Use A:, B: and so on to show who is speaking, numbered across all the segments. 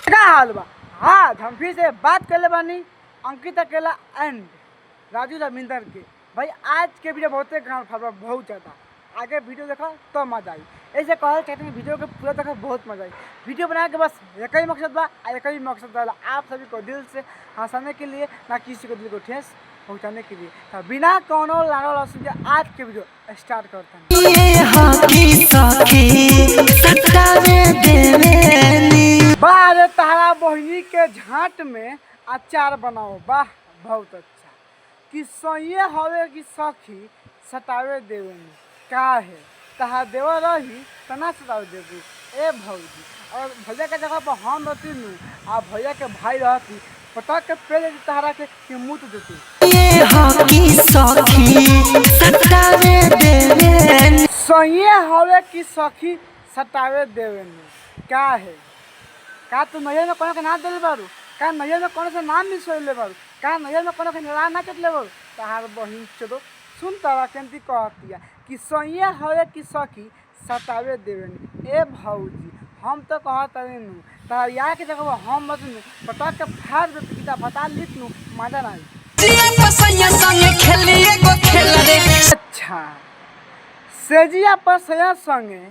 A: क्या हाल बा। हाँ, हम फिर से बात कर ले बानी अंकित अकेला एंड राजू रविंदर के। भाई आज के वीडियो बहुते गाँव फरवा बहुत ज़्यादा। आगे वीडियो देखा तो मजा आई। ऐसे कहना चाहते हैं वीडियो को पूरा देखा बहुत मजा आई। वीडियो बनाने के बस एक ही मकसद बा, एक ही मकसद वाला आप सभी को दिल से हंसाने के लिए, ना किसी को दिल को ठेस पहुँचाने के लिए। तो बिना कोनो लाना आज के वीडियो स्टार्ट करते हैं। बाहर तारा बहिनी के झाट में अचार बनाओ, वाह बहुत अच्छा। कि सही हवे कि सखी सतावे देवे का है तहा देव रही तना सतावे देबू ए भौजी। और भैया के जगह पर हम रहती नू आ भैया के भाई रहती पटक के पेड़ तहरा के मुँह देती। सही हवे कि सखी सतावे देवे क्या है का तू नैया में कोनो के ना दिल बारू, का नैया में कोनो से नाम मिस होले बारू, का नैया में कोनो के लड़ा ना चटले बारू। तहार बहिन चलो सुन तारा केंती कहतिया कि सैया हवे कि सखी सतावे देवेन ए भौजी। हम तो कहत नु तारा या के जगह हम मत नु पटक के फाड़ दे किता बता लित नु मजा ना अच्छा सेजिया पर सया संगे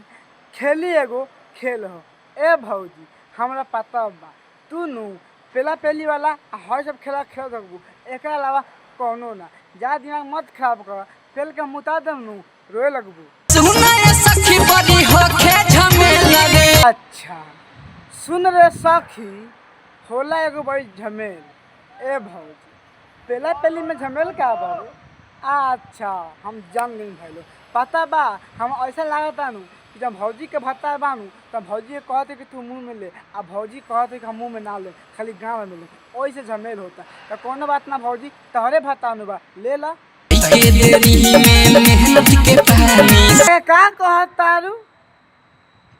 A: खेली एगो खेल हो ए भौजी। हमरा पता बा तू नु पहला पहली वाला हर सब खेला खेल सकबू, एक अलावा कोनो ना। जा दिमाग मत खराब कर, फेल के मुता दम नु रोए लगबू। अच्छा सुन रे सखी होला एगो बड़ी झमेल ए भौजी। पहला पहली में झमेल का बारे? अच्छा हम जान गई भैलो पता बा। हम ऐसा लागता नु जब भौजी के भत्ता बानू तब भौजी कहते कि तू मुँह में ले, आ भौजी कहते कि हम मुँह में ना ले, खाली गाँव में ले, वैसे झमेल होता। तो कोनो बात ना भौजी, तहरे भत्ता बा ले ला। का कहतारू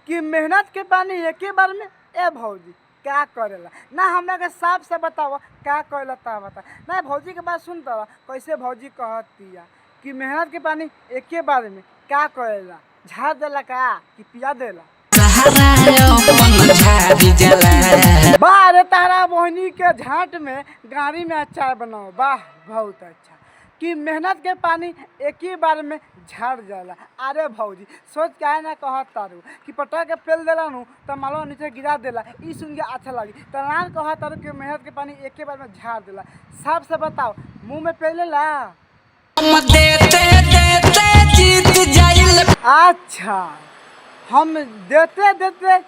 A: कि मेहनत के पानी एक ही बार में ए भौजी क्या करेला ना? हमरा के साफ से बताओ क्या करेला ता बता ना। भौजी के बात सुनता कैसे भौजी कहतिया कि मेहनत के पानी एक ही बार में क्या करेला, झाड़ देला का कि पिया देला? बाहर तारा बहनी के झाट में गाड़ी में अचार बनाओ, वाह बहुत अच्छा। कि मेहनत के पानी एक ही बार में झाड़ जाला। अरे भौजी सोच क्या ना कहत तारू कि पटा के पेल देला नु तो मालो नीचे गिरा देला, ई सुन के अच्छा लगी। तो ना कहत तारू कि मेहनत के पानी एक ही बार में झाड़ देला। साफ से बताओ मुँह में पेल लेला? अच्छा हम देते देते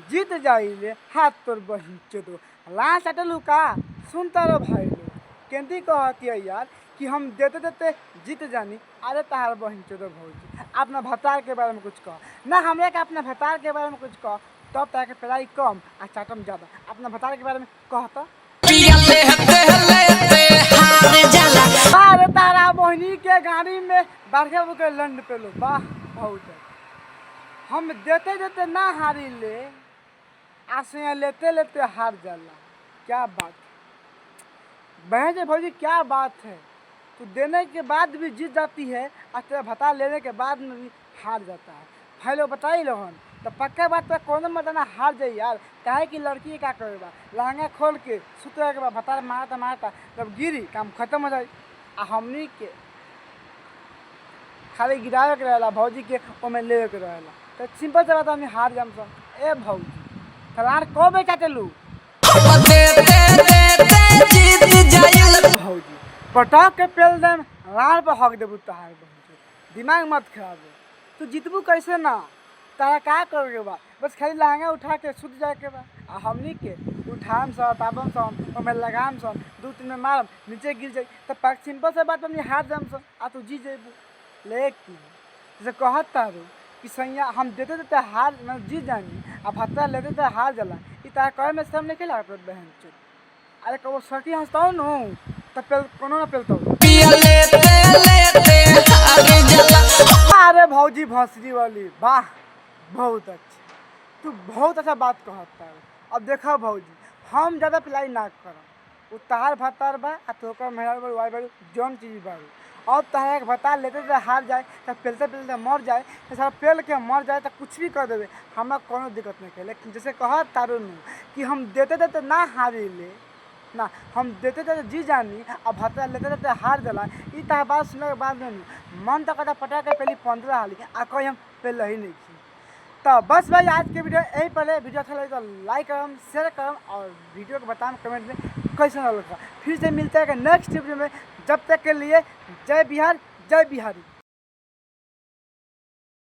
A: जीत जाइले हाथ तोर बहिन चोदो लाश अटलू का? सुनता रो भाई लोग केंती कहती है यार कि हम देते देते जीत जानी। अरे तहार बहिन चोदो भौजी अपना भतार के बारे में कुछ कह ना, हमरा के अपना भतार के बारे में कुछ कह तब तार के पढ़ाई कम आ चाटम ज़्यादा। अपना भतार के बारे में कहता तारा बहनी के गाड़ी में बारह के लंड पे लो, वाह बहुत है। हम देते देते ना हारी ले आसे लेते लेते हार जाला। क्या बात है बहन भौजी, क्या बात है। तो देने के बाद भी जीत जाती है और तेरा भता लेने के बाद में भी हार जाता है। भाई लोग बताई लोगन तो पक्का बात पर कोनो मत ना हार जाए यार। काहे कि लड़की क्या करेगा लहंगा खोल के सुतरे के बाद भता मारता मारता जब गिरी काम खत्म हो जाए। आ हमनी के खाली गिरावे के रहेला भौजी के ओमे लेवे के रहेला। तो सिंपल से बात हम हार जाम सब ए भौजी खलार को बेचा चलू भौजी पटाख के पेल देम लार पर हक देबू। तहार दिमाग मत खराब हो, तू जीतबू कैसे ना? तारा का करोगे बा बस खाली लहंगा उठा के सुत जाए के बा। आ हमनी के उठाम सन ताबम सन ओमे लगाम सन दू तीन में मारम नीचे गिर जाए तो पाक सिंपल से बात हमनी हार जाम सन आ तू जीत जेबू। लेकिन जैसे कहत तारू कि सैया हम देते देते हार मैं जीत जानी अब भत्ता लेते देते हार जाला, ई तारा कहे में सब नहीं लागत बहन चो। अरे कबो सखी हंसता हूँ नु तो पेल कोनो ना पेलता हूँ। अरे भौजी भौसरी वाली वाह बहुत अच्छा, तू बहुत अच्छा बात कहता है। अब देखा भौजी हम ज़्यादा पिलाई ना करम, वो तहार भत्तार बा आ तोकर मेहर बारू वाई बारू जौन चीज़ बारू और तहरा के बता लेते तो हार जाए तो पेलते पेलते मर जाए तो सारा पेल के मर जाए तो कुछ भी कर देवे, हमरा कोनो दिक्कत नहीं है। लेकिन जैसे कह तारू कि हम देते देते ना हारी ले ना, हम देते देते जी जानी अब भत्ता लेते देते हार दिला। ई तह बात सुने के बाद में मन तो कटा पटा के पहली 15 हाली आ कोई हम पहले ही नहीं की। तो बस भाई आज के वीडियो यही पहले वीडियो अच्छा लगे तो लाइक करम, शेयर करम और वीडियो को बताएं कमेंट में कैसा लगा। फिर से मिलते हैं नेक्स्ट वीडियो में, जब तक के लिए जय बिहार जय बिहारी।